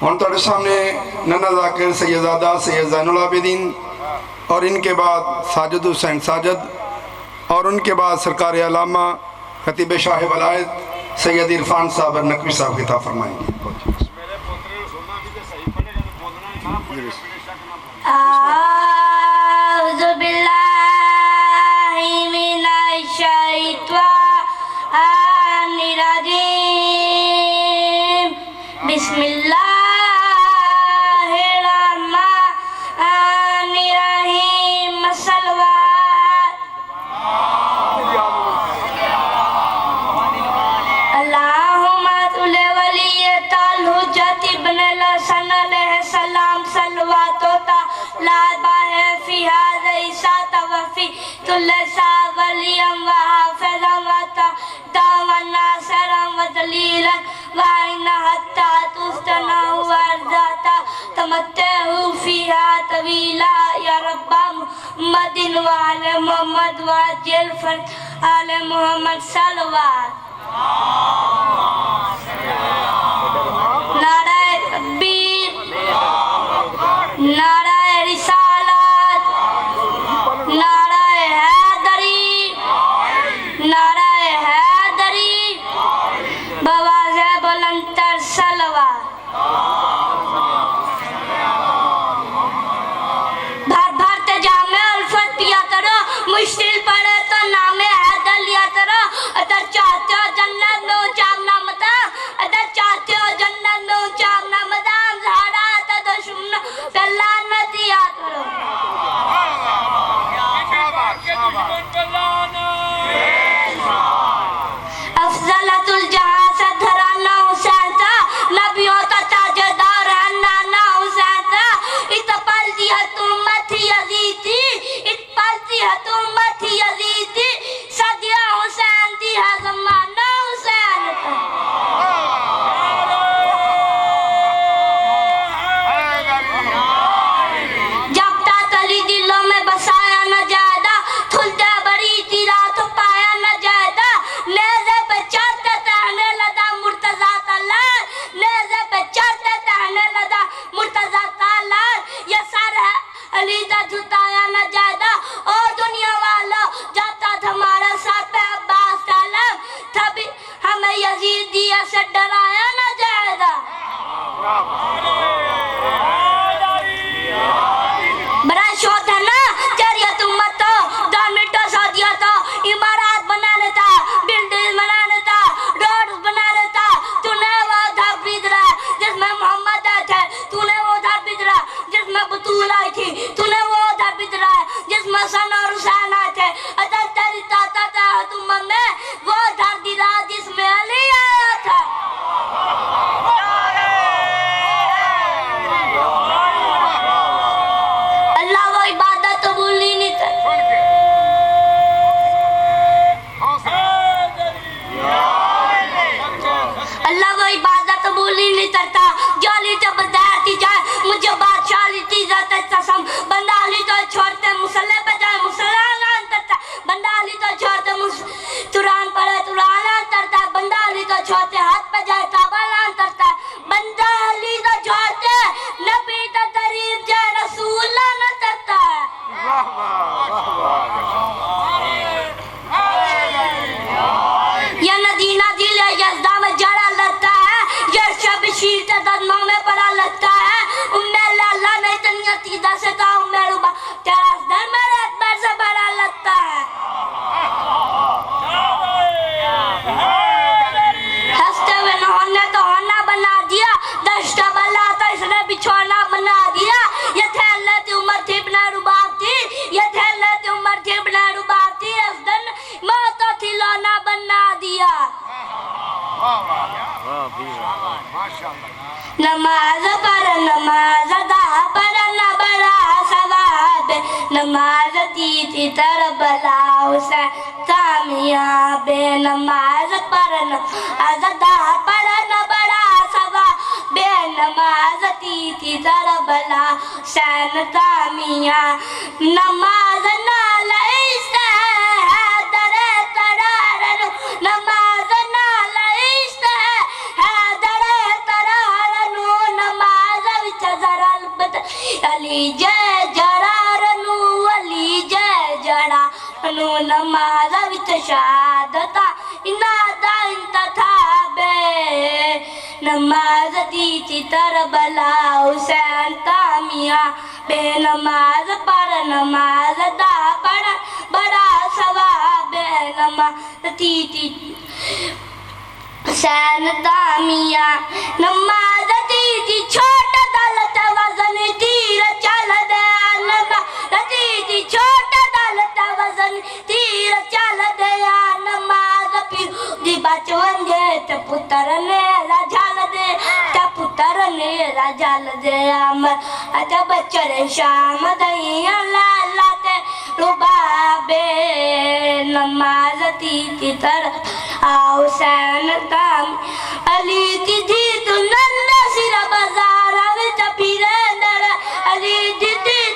हम तुहाडे सामने नन्ना जाकिर सैयदजादा सैयद ज़ैनुल आबिदीन और इनके बाद साजिद हुसैन साजिद और उनके बाद सरकार अलामा खतीब शाह वलायत सैयद इरफान साहब नकवी साहब खिताब फरमाएंगे। आऊज़ु बिल्लाहि मिनश शैतानिर रजीम बिस्मिल्लाहिर रहमानिर रहीम सल्लल्लाहु अल्लाहुम्मा तुले वलियतल हुज्जत इब्न हसन अलैहिस्सलाम सल्लल्लाहु ला बाहे फी हाज़ा ईसा तवफ़ी तुल्ले सावलियम व हाफ़िज़म व दावन नासरम व दलीलन व इन्ना हत्ता तुस्तना व अर्ज़ाता तमत्तहु फ़ीहा तवीला या रब्बा मुहम्मदिन व आले मुहम्मद व अज्जिल फ़र्द आले मुहम्मद सल्लल्लाहु नाराए तकबीर नाराए रिसालत नाराए हैदरी नाराए हैदरी बवाज़े बुलंदतर सलवात भर भरते जामे उल्फत पिया करो मुश्किल पड़े तो नामे हैदर लिया करो अगर चाहते हो जन्नत में उचांगना मता अगर चाहते हो जन्नत में उचांगना मता ज़हरा था दुश्मन पहला न दिया करो अफजलतुल जहां से धराना हुसैन था नबियों का ताजदार है नाना हुसैन था इतपल दिया तुम्मत ही अजीज थी इतपल दिया तुम्मत ही अजीज थी सदिया हुसैन थी है ज़माना हुसैन था जब तक अली दिलों में बसाया न जायदा खुलते बड़ी थी रात पाया न जायदा नेज़े पे चढ़ते तहने लदा मुर्तज़ा तलाल नेज़े पे चढ़ते तहने लदा मुर्तज़ा तलाल ये सर है अली दा झुकाया न जायदा और दुनिया वालों जब तक हमारे सर पे अब्बास तलम तभी हमें यजीद दिया से डराया न जायदा बड़ा शौक है ना जरियत उम्मत तो 2 मीटर सदिया तो इमारत बनाने था बिल्डिंग बनाने था रोड बनाने था तूने वो उधर बीत रहा जिसमें मोहम्मद आए थे तूने वो उधर बीत रहा जिसमें बतूल आई थी तूने वो उधर बीत रहा है जिसमें सन और हुसैन आए थे अगर तेरी ताकत है तुम में वो उधर दी रहा जिसमें अली आया था अल्लाह वो इबादत कबूल ही नहीं करता अल्लाह वो इबादत कबूल ही नहीं करता जाली जब बताती जाए मुझे बादशाही की इज्जत कसम बंदाली तो छोड़ते मुसल्ले पे जाए मुसल्ला करता बंदाली तो छोड़ते तुरान पड़े तुरान करता बंदाली तो छोड़ते हाथ पे जाए काबालान करता बंदाली तो छोड़ते नबी तो करीब जाए रसूल न करता ये नदीना दिल है यज़दा में जड़ा लगता है ये शब शीर के दर्दों में पड़ा लगता है उम्मे लाला नहीं तनिया तीदा से कहा उम्मे रुबा तेरा दर मेरे अकबर से बड़ा लगता है हंसते हुए नहाने तो होना बना दिया दश्ता बला तो इसने बिछोना बना दिया ये थैले थी उमर थी बिना रुबाब थी ये थैले थी उमर थी बिना रुबाब थी इस दिन मौत थी लोना बना दिया नमाज पर नमाज अदा पर न बड़ा सवाब नमाज थी तरबला हुसैन कामयाब नमाज पर नमाज अदा पर न बड़ा सवाब नमाज थी तरबला हुसैन कामयाब नमाज नाल इश्क़ है दरे तरार नमाज नाल इश्क़ है दरे तरार नमाज शहादता इनादा इंतखाबे नमाज दी थी तरबला हुसैन तामिया बेनमाज पर नमाज दा बड़ा सवाब नमाज थी हुसैन तामिया नमाज दी छोट दलत वजन तीर चल दे नमाज दी छोट दलत वजन तीर चल दे नमाज फिर दी बचवन जे ते पुत्र ने झल दे ते पुत्र ने झल दे अमर अजब चले शाम दइया लाला ते रुबाबे नमाज दी तरफ हुसैन ताम अली दी तू नंद सिर बाजार विच फिरेंदर अली दी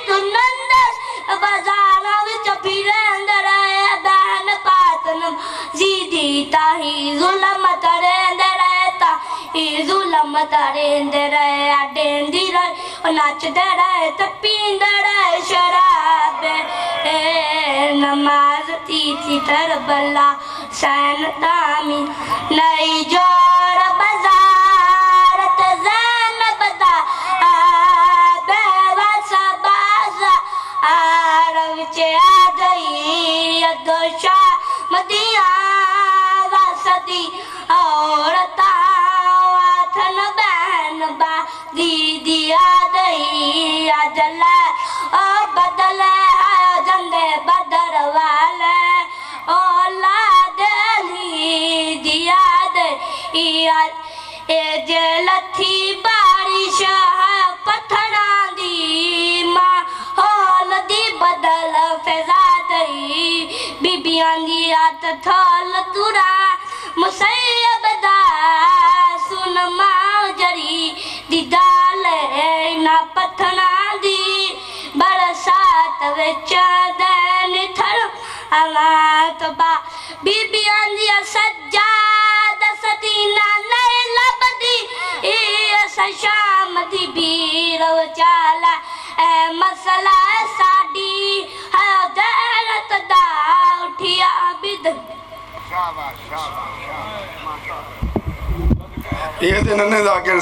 तू नंद बाजार विच फिरेंदर बहन पातनम जीदी ताही जुल्म तरेंदर ताही जुल्म तरेंदर अडेंदी रहे नाचदे रहे ते पींदे रहे शराब नमाज थी तरबला हुसैन तामी नई जोर बाजार ते ज़ैनब दा बेवसा बाजा विच आ गई अदोशा मदिया वसदी औरता थन बहन बा दीदी आ गई अजला बदल जंदे बदर वाले दिया दे जे लथी बारिश पत्थरा दी माहौल दी बदल फैजा दई बीबियां दी आत थल तुरा मुसैयब दा सुन माजरी दी दाल ना पत्थरा दी बरसात विच दैन थर अलात बा बीबियां दी सज्जाद सदीना नहीं लभदी शाम दी भीड़ चाला ए मसला साडी है दौलत दा उठिया बिद ये दिन नन्हे जाकिर